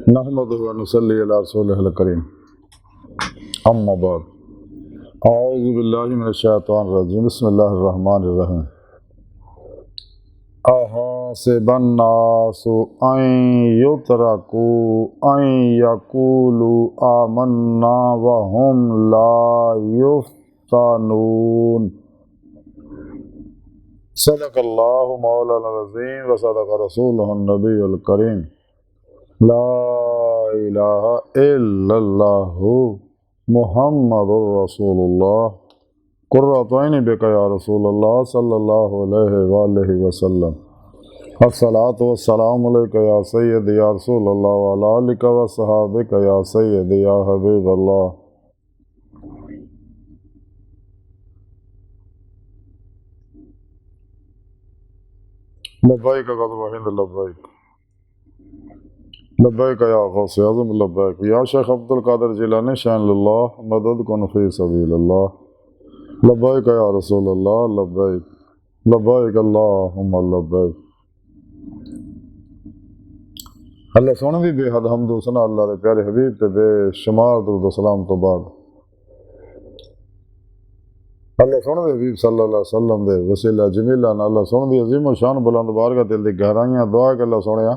नहमदुहु व नुसल्ली अला रसूलिहिल करीम। अम्मा बाद, औज़ु बिल्लाहि मिनश शैतानिर रजीम। बिस्मिल्लाहिर रहमानिर रहीम। अहसिबन नासु अन युतरकू अन यक़ूलू आमन्ना व हुम ला युफ्तनून। सदक़ल्लाहु मौलाना अज़ीम व सदक़ रसूलुहुन नबियुल करीम। ला इलाहा इल्लल्लाहु मुहम्मदुर रसूलुल्लाह। कुर्रतु ऐनी बिका या रसूलल्लाह सल्लल्लाहु अलैहि वसल्लम। अस्सलातु वस्सलामु अलैका या सय्यदी या रसूलल्लाह व अला आलिका व सहाबिका या सय्यदी या हबीबल्लाह। लब्बैक क़द वहिद लब्बैक लब्बैक या गौसे आज़म लब्बैक या शेख अब्दुल कादिर जिलानी शान लिल्लाह मदद कुन फी सबीलिल्लाह। लब्बैक या रसूलल्लाह लब्बैक लब्बैक अल्लाहुम्मा लब्बैक। अल्लाह सोने दी बेहद हम्द सना अल्लाह दे प्यारे हबीब ते बेशुमार दुरूद सलाम तो बाद अल्लाह सोने दे हबीब सल्लल्लाहु अलैहि वसल्लम दे वसीला जमीला अल्लाह सोने दी अजीम शान बुलंद बारगाह दिल दी गहराइयां दुआ के अल्लाह सोने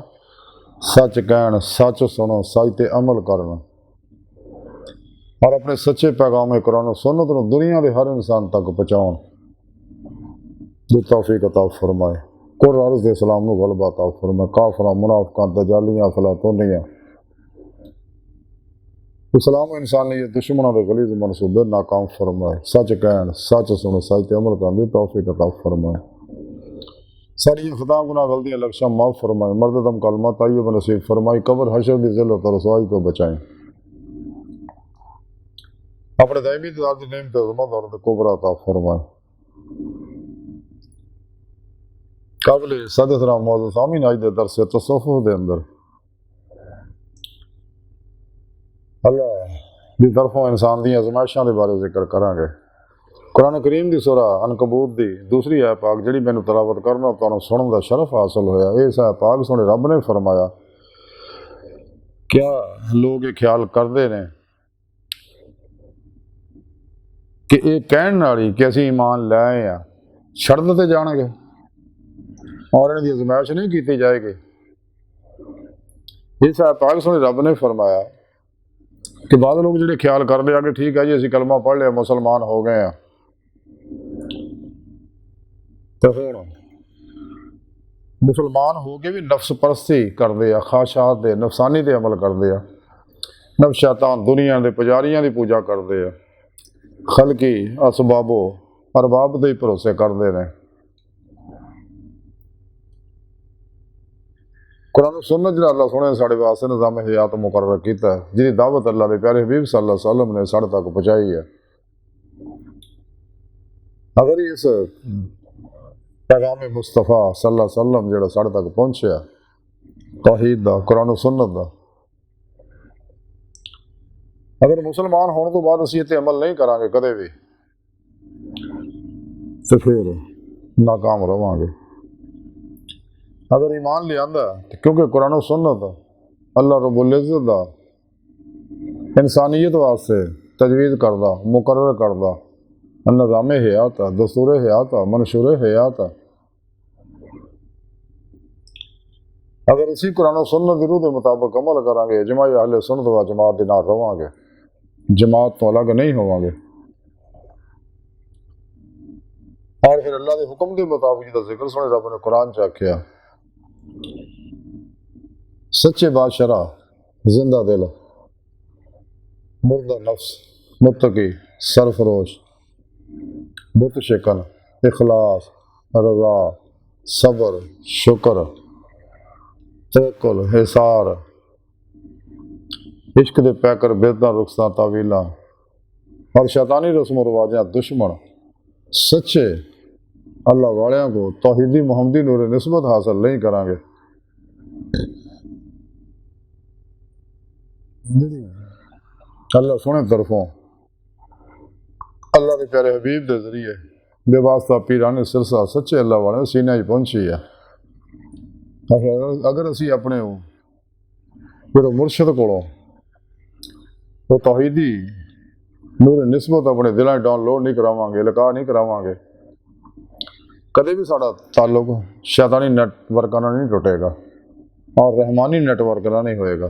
सच कहन, सच सुनो, सच ते अमल करना और अपने सच्चे पैगाम कुरान सुन्नत नूं दुनिया के हर इंसान तक पहुँचाउण दी तौफीक अता फरमाए। कुर अर्ज़ दे इस्लाम नूं गलबा अता फरमाए। काफिरां, मुनाफिकां, दजालियां, अफलातूनियां, इस्लाम इंसानियत दुश्मनों के गलीज़ मनसूबे नाकाम फरमाए। सच कहन, सच सुनो, सच ते अमल करन दी तौफीक अता फरमाए। सारी खुदा गुनाह गलतियां लक्ष्य माफ़ फरमाए। मर्द दम कलमा ताइयब नसीब फरमाई। कब्र हशर दी ज़िल्लत और रसवाई को बचाएं। अपने दायमी दीदार दी नेमत अज़मत और कुबरा अता फरमाए। काबिल सदसरा मौजूद सामीन आज दे दरस तसव्वुफ़ दे अंदर अल्लाह दी तरफों इंसान दी आज़माइशां दे बारे जिक्र करांगे। कुरान करीम दी सूरा अनकबूत दी दूसरी आयत पाक जिहड़ी मैनूं तलावत करना तुहानूं सुनन दा शरफ हासिल होया। इस आयत पाक सोहणे रब ने फरमाया, क्या लोग ये ख्याल करते हैं कि ये कहण वाली कि असीं ईमान लै आए आ छड्ड दित्ते जाणगे और इन्हां दी आज़माइश नहीं की जाएगी। इस आयत पाक सोहणे रब ने फरमाया कि बाद लोग जिहड़े ख्याल करते हैं कि ठीक है जी असीं कलमा पढ़ लिया मुसलमान हो गए हैं तो हुण मुसलमान हो के भी नफ्स परस्ती करते हैं, ख्वाहिशात दे नफसानी दे अमल करते हैं। नफ्स शैतान दुनिया के पुजारियों की पूजा करते हैं, खलकी असबाबो अरबाब के भरोसे करते हैं। कुरान सुन्नत जिहड़ा अल्लाह सोहणे साडे वास्ते निज़ाम हयात मुकर्रर कीता है, जिहदी दावत अल्लाह के प्यारे हबीब सल्लल्लाहु अलैहि वसल्लम ने साडे तक पहुँचाई है। अगर इस पैगाम मुस्तफ़ा सल्लल्लाहु अलैहि वसल्लम जिहड़ा साडे तक पहुँचा तौहीद दा कुरान सुन्नत दा, अगर मुसलमान होने तो बाद असीं इत्ते अमल नहीं करांगे कदे भी तो फिर नाकाम रवांगे। अगर ईमान लियांदा क्योंकि कुरान सुन्नत अल्लाह रब्बुल इज़्ज़त दा इंसानियत वास्ते तजवीज़ करदा मुकर्रर करदा निज़ाम हयात है, दस्तूर हयात है, मंशूर हयात है। अगर इसी कुरान सुन्नत दी रूह के मुताबिक अमल करांगे जमात अहले सुन्नत व जमात दे नाल रवांगे, जमात तो अलग नहीं होवांगे। और फिर अल्लाह के हुक्म के मुताबिक जिहदा जिक्र सुने रब ने कुरान च आख्या, सच्चे बादशाह जिंदा दिल मुर्दा नफ्स मुत्तकी सरफरोश बुत शिकन इखलास रज़ा सब्र शुक्र तवक्कुल हिसार इश्क दे पैकर बेदां रुखसां तावीलां और शैतानी रस्म रवाजां दुश्मन सच्चे अल्लाह वालियां को तौहीदी मुहम्मदी नूर निस्बत हासिल नहीं करांगे। अल्लाह सोहणे तरफों अल्लाह के प्यारे हबीब के जरिए बेवास्ता पीरानी सिरसा सच्चे अल्लाह वाले सीने पहुंची है। अगर असी अपने फिर मुर्शद को वो तौहीदी नूर निस्बत अपने दिलों डाउनलोड नहीं करावांगे, लगा नहीं करावांगे, कदे भी साड़ा ताल्लुक शैतानी नेटवर्क नाल नहीं टुटेगा और रहमानी नेटवर्क नाल नहीं होएगा।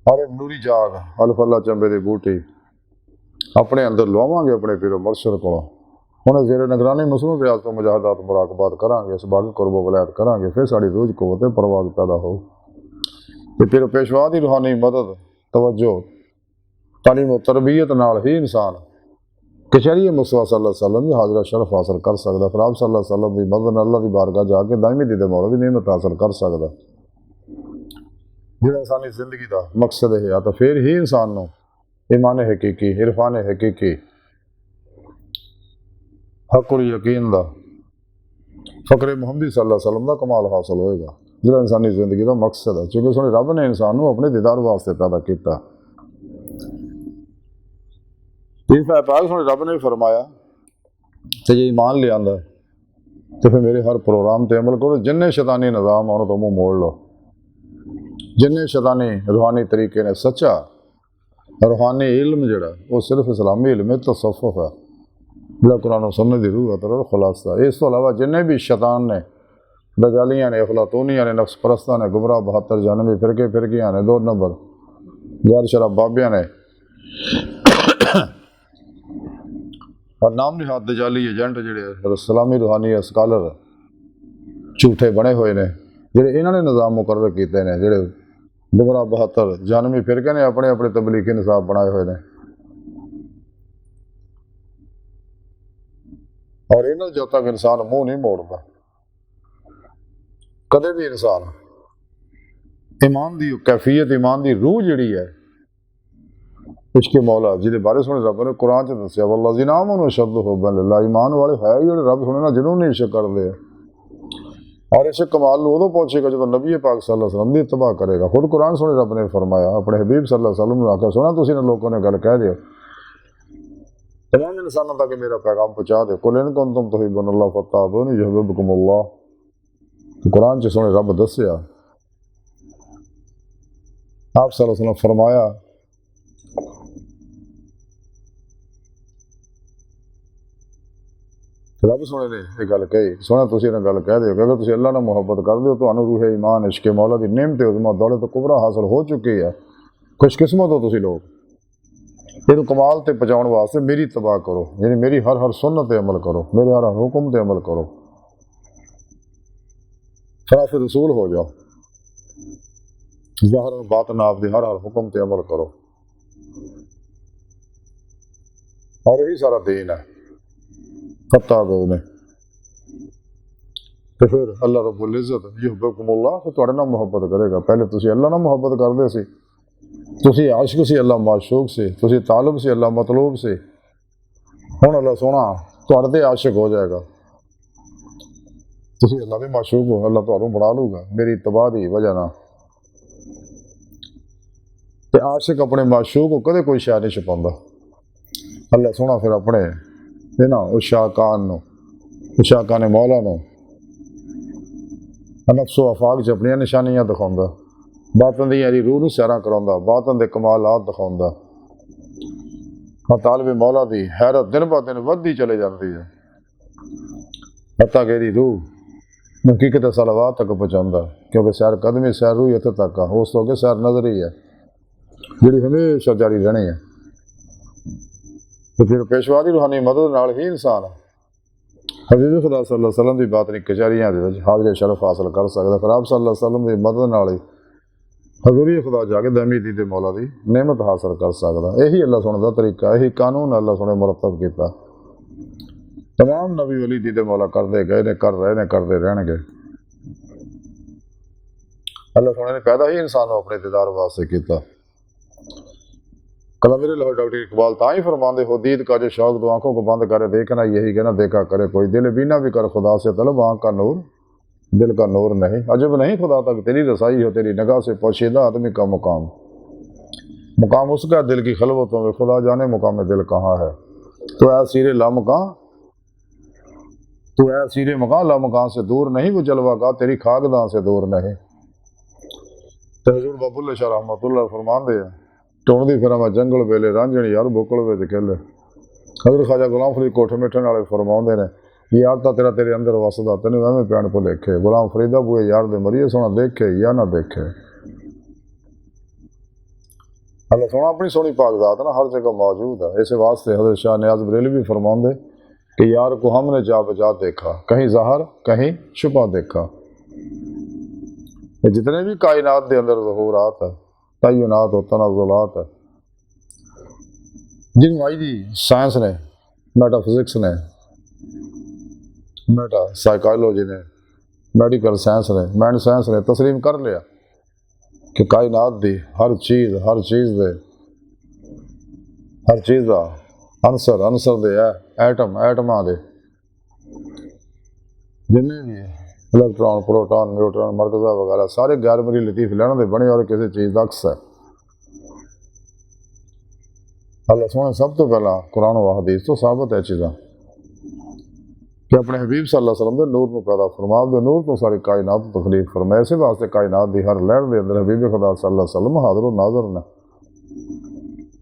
और नूरी जाग अलफल्ला चंबे दी बूटी अपने अंदर लवावांगे अपने पीरो मुर्शद को। हुण जेरे निगरानी मसरूफ रियाज तो मुजाहदात मुराकबात करांगे, इस बागी कुर्ब वलायत करांगे, फिर साड़ी रूज कुव्वत परवाज पैदा हो। तो फिर पेशवा की रूहानी मदद तवज्जो तालीम और तरबियत नाल ही इंसान कचहरी मुस्तफा सल्लल्लाहु अलैहि वसल्लम की हाजरा शरफ हासिल कर सकता। फिर आप सल्लल्लाहु अलैहि वसल्लम की मदद अल्लाह की बारगाह जाके दायमी दीदे मौला की नेमत हासिल कर सकता, जो इंसानी जिंदगी का मकसद है। तो फिर ही इंसान को ईमान हकीकी, इरफान हकीकी, हकुल यकीन दा, फकरे मुहम्मदी सल्लल्लाहु अलैहि वसल्लम का कमाल हासिल होएगा, जो इंसानी जिंदगी का मकसद है। क्योंकि सोने रब ने इंसान को अपने दीदार वास्ते पैदा किया। पाक सोने रब ने फरमाया तो ये ईमान ले आंदा तो फिर मेरे हर प्रोग्राम पर अमल करो। जिन्ने शैतानी निज़ाम आने तो मुँह मोड़ लो, जिन्ने शैतानी रूहानी तरीके ने सच्चा रूहानी इल्म जड़ा वो सिर्फ इस्लामी इल्म तसव्वुफ है, जो कुरान सुन्नत दी रूह है खुलासा। इस तो अलावा जिन्ने भी शैतान ने, दजालियाँ ने, अफलातूनियाँ ने, नफ्स परस्तां ने, गुमराह 72 जानवी फिरकियाँ ने, 2 नंबर गैर शराब बाबियाँ ने और नाम निहाद दजाली एजेंट जिहड़े इस्लामी रूहानी स्कॉलर झूठे बने हुए ने, जिहड़े इन्होंने निज़ाम मुकर्रर किए हैं, जिहड़े गुमराह 72 जानवी फिरके ने अपने अपने तबलीगी निसाब बनाए हुए हैं। और इन्होंने जब तक इंसान मुँह नहीं मोड़ता कदे भी इंसान ईमान की कैफियत, ईमान की रूह जिहड़ी है इश्क मौला जिहदे बारे सुने रब ने कुरान च दस्सिया वल्लज़ीना आमनू अशद्दु हुब्बन लिल्लाह, ईमान वाले है जिहड़े रब सुने ना जिन्होंने इश्क करदे हैं। और इस कमाल उदों पहुंचेगा जो नबी पाक सल्लल्लाहु अलैहि वसल्लम की इत्तबा करेगा। खुद कुरान सुने रब ने फरमाया अपने हबीब सल्लल्लाहु अलैहि वसल्लम ने आख्या सुना तुसीं लोगों ने गल कह दियो तमाम इंसानों तक मेरा पैगाम पहुँचा दो। कुल इन कुंतुम तुहिब्बुनल्लाह फत्तबिऊनी युहिब्बुकुमुल्लाह। कुरान च सुने रब दस्सिया आप सल्लल्लाहु अलैहि वसल्लम फरमाया रब सोने ने यह गल कही सोना तुसीं इन्हां गल कह दिओ कि अगर तुसीं अल्लाह नाल मुहब्बत करदे हो तुहानूं रूह ईमान इश्क मौला की नेमत उज़्मा दौलत कुबरा हासिल हो चुकी है। खुशकिस्मत हो तुसीं लोग। इहनूं कमाल ते पहुँचाउण वास्ते मेरी इत्तबा करो, यानी मेरी हर हर सुन्नत ते अमल करो, मेरे हर हर हुक्म ते अमल करो, खिलाफ रसूल हो जाओ, ज़ाहिर बातिन आपदे हर हर हुक्म ते अमल करो। और यही सारा दीन है फत्ता दो ने। तो फिर अल्लाह रब्बुल इज़्ज़त युहिब्बुकुमुल्लाह फिर तुहाडे नाल मुहब्बत करेगा। पहले तुसीं अल्लाह नाल मुहब्बत करदे सी, तुसीं आशिक सी, अल्लाह माशूक से, तुसीं तालिब सी, अल्लाह मतलूब से। हुण अल्लाह सोहना तुहाडे ते आशिक हो जाएगा, तुसीं अल्लाह दे माशूक हो, अल्लाह तुहानूं बना लूगा मेरी इत्तबा दी वजह नाल। ते आशिक अपने माशूक को कदे कोई शै नहीं छुपांदा। अल्लाह सोहना फिर अपने इन्हां उशाकान मौला नूं नफ्सो आफाक च अपनियां निशानियां दिखाउंदा, बातन दी यारी रूह नूं सैरां कराउंदा, बातन दे कमालात दिखाउंदा। तालिब मौला दी हैरत दिन ब दिन वधदी चली जाती है, हत्ता कि रूह हकीकत सलावात तक पहुँचाता, क्योंकि सैर कदमी सैर रूह इत्थे तक आ, उस तो अगे सैर नजरी है जिहड़ी हमेशा जारी रहनी है। तो फिर पेशवा की रूहानी मदद नाल ही इंसान हबीब खुदा सल्लल्लाहु अलैहि वसल्लम की बात नहीं कचहरियां हाज़िर शरफ हासिल कर सकता। फिर आप सल्लल्लाहु अलैहि वसल्लम की मदद नाल ही हजूरी खुदा जाके दमी दीदे मौला की नेमत हासिल कर सकता। यही अल्लाह सुने का तरीका, यही कानून अल्लाह सुने मुरतब किया। तमाम नबी वली दीदे मौला करते गए ने, कर रहे ने, करते रहणगे। अल्लाह सुने ने पैदा ही इंसान को अपने दीदार वास्ते किया। कलंदर लाहौर डॉक्टर इकबाल ताई फरमाते हो दीद का जो शौक तो आंखों को बंद करे देखना, यही कहना देखा करे कोई, दिल बीना भी कर खुदा से तलब, आँख का नूर दिल का नूर नहीं। अजब नहीं खुदा तक तेरी रसाई हो, तेरी निगाह से पोशीदा आदमी का मुकाम, मुकाम उसका दिल की खलवतों में, खुदा जाने मुकाम दिल कहाँ है। तो ऐ सीरे लामका तू है सीरे मकान ला मकान से दूर नहीं, वो जलवा का तेरी खाकदां से दूर नहीं। तो हजूर बाबुल्ले शाह रहमतुल्लाह फरमांदे हैं, टुणदी फिर मैं जंगल वेले रांझण यार बुकल विच खेले। हजरत ख्वाजा गुलाम फरीद कोठे मिठन वाले फरमाउंदे ने, यार तो तेरा तेरे अंदर वसदा, तेन एवं पैण भुलेखे। गुलाम फरीदा बूए यार दे मरिए सोना देखे या ना देखे। अल्लाह सोना अपनी सोनी पाक जात ना हर जगह मौजूद है। इस वास्ते हजरत शाह नियाज बरेलवी फरमाउंदे कि यार को हमने जा बजा देखा, कहीं ज़ाहिर कहीं छुपा देखा। जितने भी कायनात के अंदर ज़हूरात है, तय्युनात और तनाज़ुलात है, जिन भाई जी साइंस ने, मेटाफिजिक्स ने, मेटा साइकोलॉजी ने, मेडिकल साइंस ने, माइंड साइंस ने तस्लीम कर लिया कि कायनात दी हर चीज़ का अंसर दे है, एटमां दे जिन्ने भी इलेक्ट्रॉन, प्रोटॉन, न्यूट्रॉन, मरकज़ा वगैरह सारे गैर मरी लतीफ लैन दे बने और किसी चीज़ का अक्स है। अल्लाह सोने सब तो पहला कुरान व हदीस तो साबित है चीज़ा कि अपने हबीब सल्लल्लाहु अलैहि वसल्लम के नूर को पैदा फरमा दे, नूर को सारी कायनात तखलीक फरमाए। इसी वास्ते कायनात की हर लहर के अंदर हबीब खुदा सल्लल्लाहु अलैहि वसल्लम हाज़िर व नाज़िर ने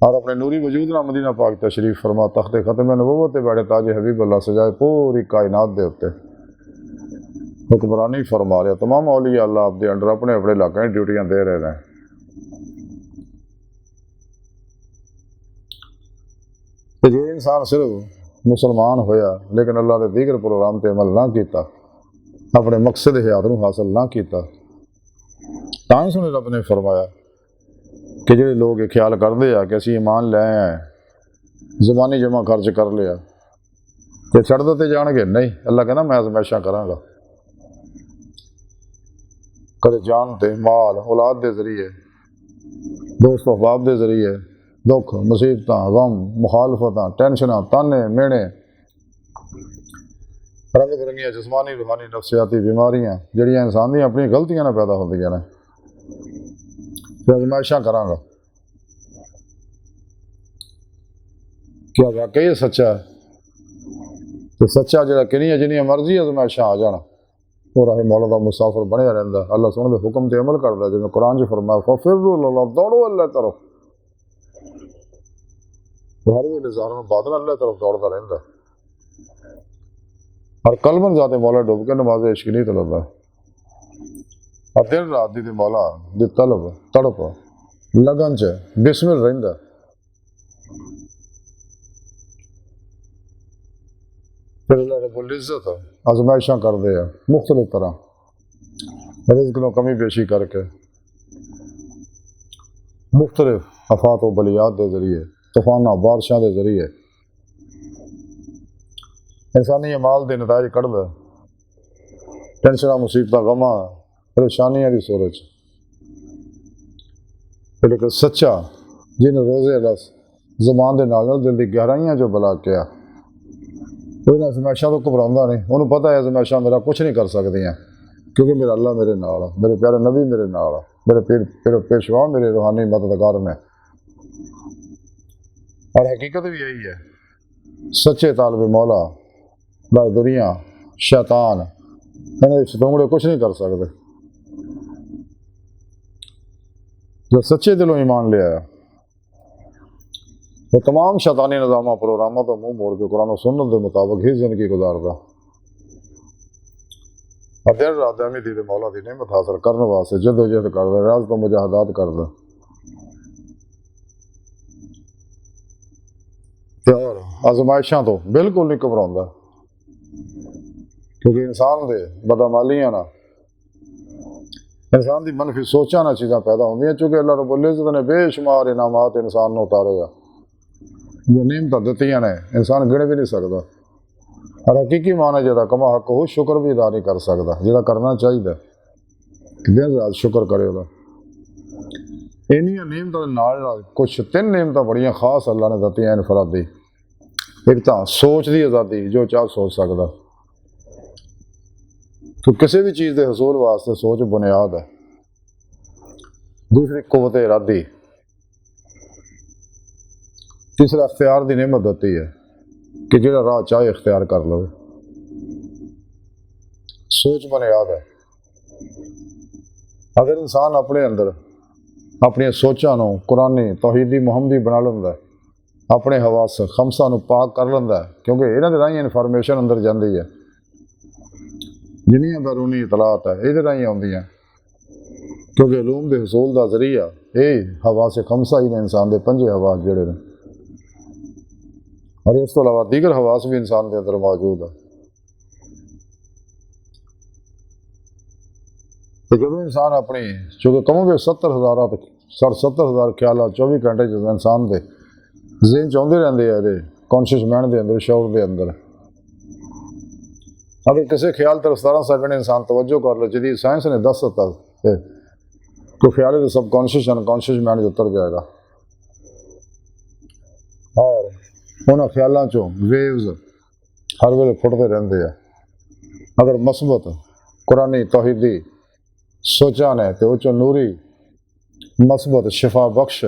और अपने नूरी वजूद ना मदीना पाक तशरीफ फरमा तख्ते खत्म नबूवत बैठे ताज हबीब अल्लाह सजाए पूरी कायनात के उत्ते हुक्मरानी फरमा रहा। तमाम औलिया अल्लाह आपके अंडर अपने अपने इलाके ड्यूटियां दे रहे हैं। तो जो इंसान सिर्फ मुसलमान होया लेकिन अल्लाह के दीगर प्रोग्राम पर अमल ना किया, अपने मकसद हयात को हासिल ना किया, तां सुने रब ने फरमाया कि जो लोग ये ख्याल करते हैं कि असी ईमान ले आए, ज़बानी जमा खर्च कर लिया तो छड़ दिते जाएंगे, नहीं। अल्लाह कहना मैं आज़माइशां करांगा, कदे जान ते माल औलाद के जरिए, दोस्त अहबाब के जरिए, दुख मुसीबत गम मुखालफत टेंशन ताने मेहने रंग बिरंगिया जिसमानी रूहानी नफसियाती बीमारियां जड़ियाँ इंसान दी अपनी गलतियां ना पैदा होंदियां ने, आज़माइशां करांगा। क्या वाकई सच्चा है? तो सच्चा जो किनिया जिन्नियां मर्जी आज़माइशां आ जाना वो राही मौला का मुसाफिर बनया रहता। अल्लाह सुन के हुक्म से अमल करता, जिवें कुरान च फरमाया फफिर्रू इलल्लाह, दौड़ो अल्लाह तरफ। हर वे ज़ाहिर बातिन अल्लाह तरफ दौड़ता रहता और कलबन जाते मौला डुब के नमाज इश्क नहीं तलबदा और दिन रात दी मौला दी तलब तड़प लगन च बिस्मिल रहिंदा। फिर अल्लाह रब्बुल इज़्ज़त आज़माइशां करते हैं मुख्तलिफ तरह, रिज़्क़ में कमी पेशी करके, मुख्तलिफ आफात व बलियात के जरिए, तूफाना बारिशों के जरिए इंसानी अमाल के नताज कढ़दा, टेंशन मुसीबत गमा परेशानियों की सूरत। लेकिन सच्चा जिन्हें रोज़े रस ज़बान के नाल दिल की गहराइयां जो बुला के आ उन्हें आज़माइशां तो घबराउंदा नहीं, उन्होंने पता है आज़माइशां मेरा कुछ नहीं कर सकदियां क्योंकि मेरा अल्लाह मेरे नाल, मेरे प्यारे नबी मेरे नाल, मेरे पीर पेशवा मेरे रूहानी मददगार में। और हकीकत भी यही है, सच्चे तालिब मौला दुनिया शैतान इन्हें सतोंगड़े कुछ नहीं कर सकते। जो सच्चे दिलों ईमान ले आया वो तमाम शैतानी निज़ामा प्रोग्रामों तो मुँह मोड़ के कुरान और सुन्नत के मुताबिक ही जिंदगी गुजारदा और दिन रात अहमदी दे मौला की नेमत हासिल करने वास्ते जदोजहद करदा, राज तो मुजाहदात करदा। और आज़माइशां तो बिल्कुल नहीं घबराउंदा क्योंकि इंसान दे बदअमलियां ना इंसान की मनफी सोचा ना चीज़ां पैदा होंदियां। चूँकि अल्लाह रब्बुल इज़्ज़त ने बेशुमार इनामात इंसान को उतारे जो नेमत दित्तियां ने इंसान गिण भी नहीं सकता। और हकीकी माने जो कमा हक हो शुक्र भी अदा नहीं कर सकता, जो करना चाहिए कि दिन रात शुक्र करे। इन्नियां नेमतां नाल कुछ तीन नेमतां बड़ियां खास अल्लाह ने दित्तियां इनफरादी। एक तो सोच की आज़ादी, जो चाह सोच सकता, तो किसी भी चीज़ के हसूल वास्ते सोच बुनियाद है। दूसरी कुव्वत इरादी, तीसरा अख्तियार की नेमत दी है कि जो राह चाहे इख्तियार कर लो। सोच बुनियाद है। अगर इंसान अपने अंदर अपनी सोचां नूं कुरानी तौहीदी मुहम्मदी बना लैंदा, अपने हवास खमसा नूं पाक कर लैंदा, क्योंकि इन्हां दे राहीं इनफॉर्मेशन अंदर जाती है, जिन्नियां बैरूनी इतलात है ये राहीं आउंदियां, क्योंकि इलूम के हसूल का जरिया ये हवास खमसा ही ने, इंसान के 5 हवास जोड़े ने, और इस तो अलावा दीगर हवास भी इंसान के अंदर मौजूद है। तो जो इंसान अपनी चूँकि कहोगे 70,000 ख्याल 24 घंटे जो इंसान के ज़हन च आउंदे रहिंदे आ, ये कॉन्शियस माइंड के अंदर, शौर के अंदर, अगर किसी ख्याल तरफ 17 सेकंड इंसान तवज्जो कर लो, जदीद साइंस ने दस तक तो ख्याल तो सब कॉन्शियस अनकॉन्शियस माइंड उतर जाएगा, और उन्होंने ख्यालों चों वेव्स हर वेले फुटते रहते हैं। अगर मस्बत कुरानी तौहीदी सोचा ने तो उस नूरी मस्बत शिफा बख्श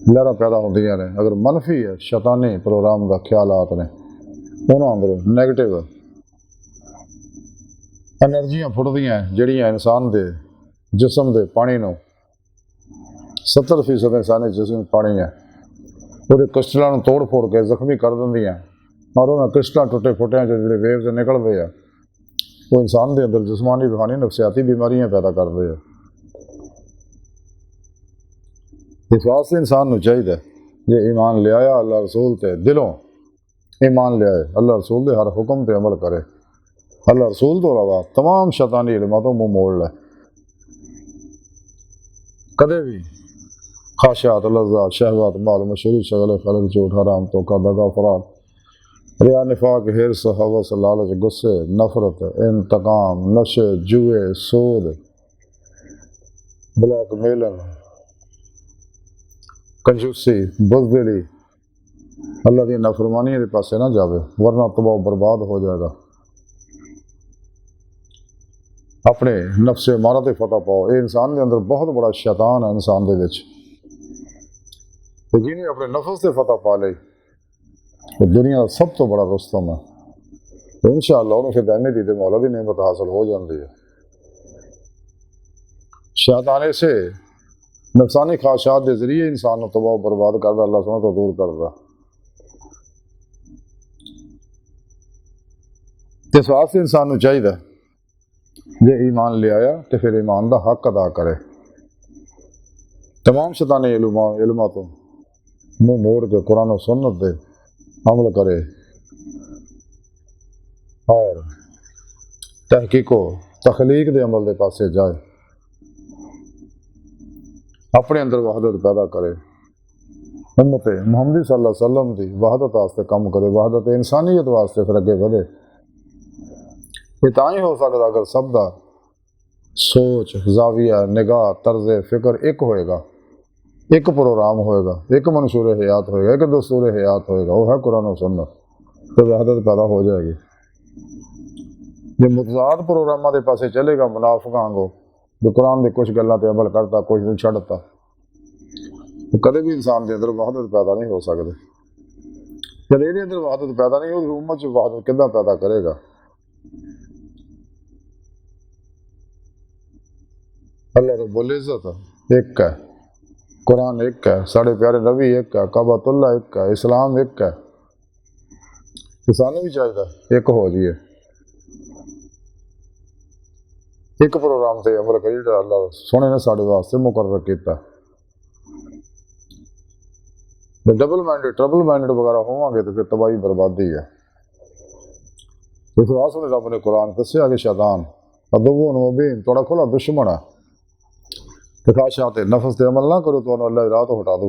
लहर पैदा होंदियां ने। अगर मनफी है शैतानी प्रोग्राम का ख्यालात ने, उन्होंने अंदर नैगेटिव एनर्जियां फुटदियां जड़ियां इंसान के जिसम के पानी नूं 70% इंसानी जिसम पानी है, वो क्रिस्टलों तोड़ फोड़ के जख्मी कर देंदियां, और उन्होंने क्रिस्टल टुटे फुटिया जो वेव्स निकलते हैं वो इंसान के अंदर जिसमानी रूहानी नफसियाती बीमारियां पैदा करते हैं। इस वास्ते इंसान को चाहिए जे ईमान लिया अल्लाह रसूल ते दिलों ईमान लिया, अल्लाह रसूल के हर हुक्म पर अमल करे, अल्लाह रसूल तो अलावा तमाम शैतानी इल्मां तो मुँह मोड़ ले, कदे भी खाशात लज़्ज़ात शहवात माल मशहूरी शगल खलक झूठ हराम धोखा दगा फराड रिया निफाक हिर्स हवस लालच गुस्से नफरत इंतकाम नशे जुए सूद ब्लैक मेलन कंजूसी बुज़दिली अल्लाह दी नाफरमानियां के पासे ना जावे, वरना तबाह बर्बाद हो जाएगा। अपने नफ्से मारा ते फतह पाओ, ये इंसान के अंदर बहुत बड़ा शैतान है इंसान के विच, जिन्हें अपने नफ्स से फतह पा ली वो दुनिया का सब तो बड़ा रुस्तम है, तो इंशाअल्लाह उन्हें फिर दाने दी मौला की नेमत हासिल हो जाती है। शैतान से नफसानी ख्वाहिशात के जरिए इंसान को तबाह बर्बाद करता, अल्लाह सुना तो दूर करता। इस वास्ते इंसान को चाहिए जे ईमान ले आया तो फिर ईमान का हक अदा करे, तमाम शैतानी इल्मां तो मुँह मोड़ के कुरान और सुन्नत दे अमल करे, और तहकीको तखलीक के अमल के पासे जाए, अपने अंदर वहदत पैदा करे, उम्मत मुहम्मदी सल्लल्लाहु अलैहि वसल्लम की वहदत वास्ते काम करे, वहदत इंसानियत वास्ते फिर अगे बढ़े। ये तां ही हो सकता अगर सब का सोच जाविया निगाह तर्ज फिक्र एक होएगा, एक प्रोग्राम होएगा, एक मंशूर हयात होएगा, एक दस्तूर हयात होएगा, वो है कुरान और सुन्नत, तो वहदत पैदा हो जाएगी। जो मुतजाद प्रोग्रामों के पासे चलेगा मुनाफिकां को, जो कुरान की कुछ गल्लां पे अमल करता कुछ नहीं छड़ता, तो कदे भी इंसान के अंदर वहदत पैदा नहीं हो सकती। जब ये अंदर वहदत पैदा नहीं होगी, उम्मत च वहदत किद्दां पैदा करेगा। अल्लाह रब्बुल इज्जत एक है, कुरान एक है, साढ़े प्यारे नबी एक है, काबतुल्लाह एक है, इस्लाम एक है, तो सानू भी चाहिए एक हो जाइए, एक प्रोग्राम से अमल करिए जो अल्लाह सोने ने साढ़े वास्ते मुकर्रर किया। डबल माइंडेड ट्रबल माइंडेड वगैरह होवांगे तो फिर तबाही बर्बादी है। इस वास्ते रब ने कुरान दस्या कि शैतान अदुव्वुन मुबीन थोड़ा खुला दुश्मन है, तो ख्वाहिशात नफ्स से अमल ना करो तो अल्लाह की राह तो हटा दो,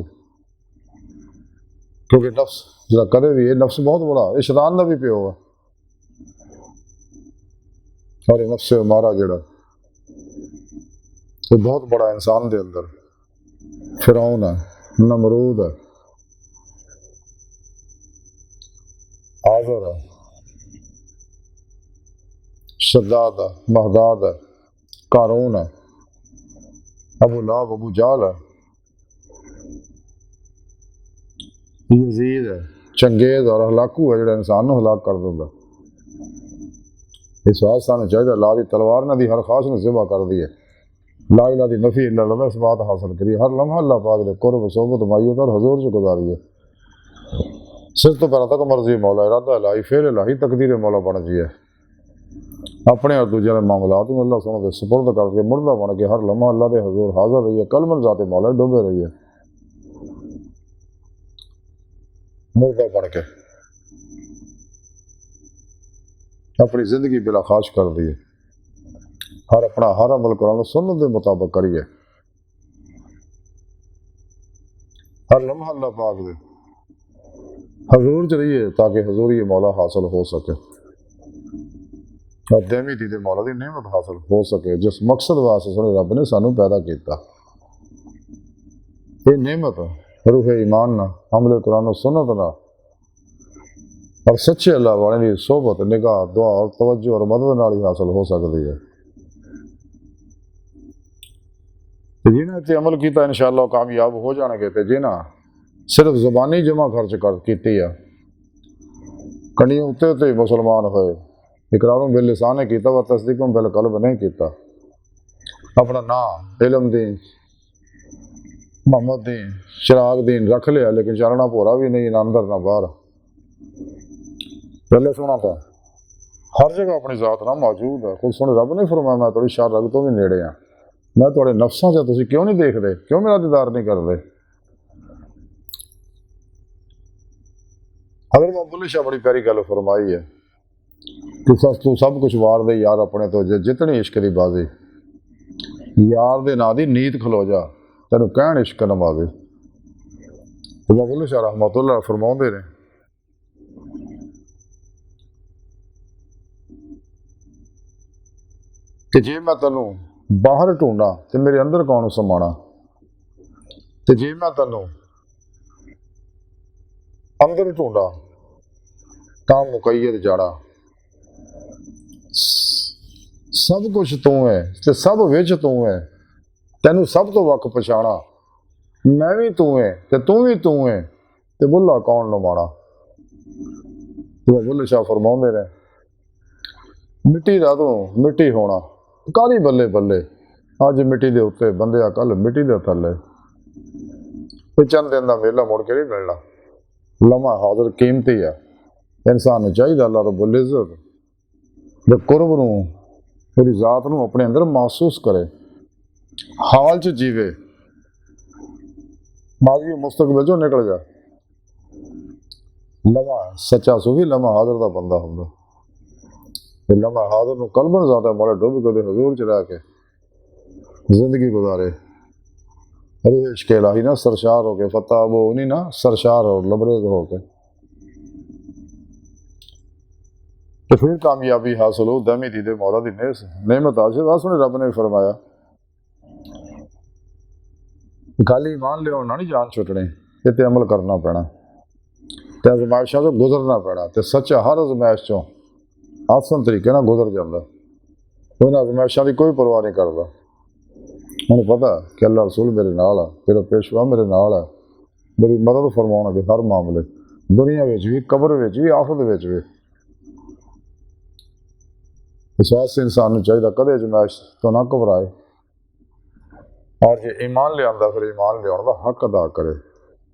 क्योंकि नफ्स जरा कदे भी, ये नफ्स बहुत बड़ा, ये शैतान का भी प्यो है, और ये नफ्स मारा जड़ा ये बहुत बड़ा इंसान के अंदर फिरौन है, नमरूद है, आज़र है, शद्दाद है, महदाद है, कारून है, अबू लाहब अबू जाल है, यजीद है, चंगेज और हलाकू है जो इंसान को हलाक कर देता। इस वास्ते सानू चाहिए ला दी तलवार ना दी हर खास ने ज़िबा कर दी है, ला इला दी नफी इल्ला अल्लाह इस बात हासिल करी, हर लम्हा अल्लाह पाक दे कुर्ब सोबत मायूत और हजूर से गुजारी है। सिर तो पहला तक मर्जी मौला इरादा इलाही फिर इलाही तकदीर मौला बन जी है। अपने और दूजे के मामलात में अल्लाह सोने के सुपुर्द करके मुर्दा बन के हर लम्हा अल्लाह के हजूर हाजिर रही है, कलमन जाते मौला डूबे रही है, मुर्दा बन के अपनी जिंदगी बिला खाश कर दी है। हर अपना हर अमल कराना सुन्नत के मुताबिक करिए, हर लम्हा अल्लाह पाक दे हजूर च रहिए ताकि हजूरी मौला हासिल हो सके और देमी दी मौला की नेमत हासिल हो सके जिस मकसद वास्ते सोने रब ने सानू पैदा किया। ये नेमत रूह ईमान ना अमल कुरान सुन्नत ना और सच्चे अल्लाह वाले की सोहबत निगाह दुआ और तवज्जो और मदद नाल ही हासिल हो सकती है। जिन्हें इतने अमल किया इंशाअल्लाह कामयाब हो जाएंगे, तो जिन्हें सिर्फ जुबानी जमा खर्च कर की कनियों उत्ते उत्ते मुसलमान होए, इकरारों बिल लिसान ने किया व तस्दीकों बिल कल्ब नहीं किया, अपना नाम इलम दीन मोहम्मद दीन चिराग दीन रख लिया, लेकिन चलना भोरा भी नहीं, ना अंदर ना बाहर। पहले सुना था हर जगह अपनी जात ना मौजूद है। खुद सुन रब ने फरमाया मैं थोड़ी शार रब तो भी नेड़े हाँ, मैं थोड़े नफ्सां से तुसीं क्यों नहीं देखते, क्यों मेरा दीदार नहीं करते। हज़रत अब्दुल्ला शाह बड़ी प्यारी गल फरमाई है कि तू सब कुछ वार दे यार अपने तो जितनी इश्क की बाजी, यार दे ना दी नीत खलो जा तेन कहन इश्क नमाजी। अब्दुल्ला शाह रहमतुल्लाह फरमाउंदे ने कि जे मैं तेनू बाहर ढूंढा तो मेरे अंदर कौन समाना, तो जे मैं तेनू अंदर ढूंढा तां मुकैयद जाड़ा। सब कुछ तू है ते सब विच तू है, तेनू सब तो वक पछाणा, मैं भी तू है ते तू भी तू है, ते बुला कौन लुमाना। बुल्ले शाह फरमाउंदे ने मिट्टी दा तू मिट्टी होना काली बल्ले बल्ले, अज मिट्टी दे उत्ते बंदे कल मिट्टी दे थल्ले, चंद दिन का मेला मुड़ के नहीं मिलना, लम्हा हाजिर कीमती है। इंसान चाहिए अल्लाह रब्बुल इज़्ज़त दे कुर्ब नूं मेरी जात नूं अपने अंदर महसूस करे, हाल च जीवे, माजी मुस्तकबिल चो निकल जा। लम्हा सच्चा सूफी लम्हा हाजिर का बंदा होंदा, लम्हा हाजिर नूं कलबन ज़ादा मौला डुब के हजूर च रह के जिंदगी गुजारे। अरे इश्क इलाही ना सरशार हो के फतेह वो नहीं ना सरशार हो लबरेज हो के, तो फिर कामयाबी हासिल हो दमी दीदे मौला दी नेमत हासिल। सुने रब ने फरमाया गल ईमान लिया ना नहीं जान छुटने, इतने अमल करना पैना, तो अजमाइशों चो गुजरना पैना, तो सच्चा हर अजमाइश चो आसान तरीके ना गुजर जाता, उन्हें अजमाइशों की कोई परवाह नहीं करता। उन्हें पता कि अल्लाह रसूल मेरे नाल है, तेरा पेशवा मेरे नाल है, मेरी मदद फरमाउणगे हर मामले, दुनिया में भी कबर में भी आफत में भी। इस वास्ते इंसान को चाहिए कदे अजमाइश तो ना घबराए, और जो ईमान लिया फिर ईमान लिया का हक अदा करे,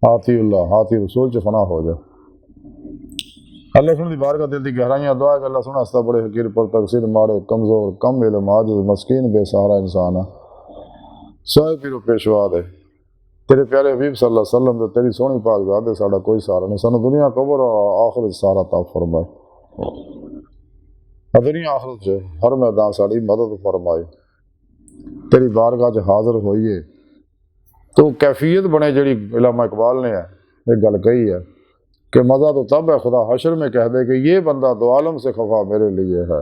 हाथी उल्लाह हाथी रसूल च फना हो जाए। अल्लाह सुन दी बारगाह दिल की गहराइयां दुआ है कि अल्लाह सुना हस्ता बड़े हकीर पर तकसीर माड़े कमजोर कम इल्म आजिज़ मस्कीन बेसहारा इंसान है, सोए पीरो पेशवा दे तेरे प्यारे हबीब सल्लल्लाहु अलैहि वसल्लम दे तेरी सोहनी पाक ज़ात दे साडा कोई सहारा नहीं, सानू दुनिया कबर और आखिरत सारा ता फरमाए, दुनिया आखिरत च हर मैदान साड़ी मदद फरमाए। तेरी बारगाह च हाजिर होइए तो कैफियत बने जी इलामा इकबाल ने एक गल कही है कि मज़ा तो तब है खुदा हशर में कह दे कि ये बंदा दो आलम से खफा मेरे लिए है।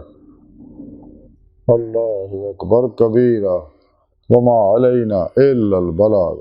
अल्लाहु अकबर कबीरा वमा अलैना इल्लल बलाग।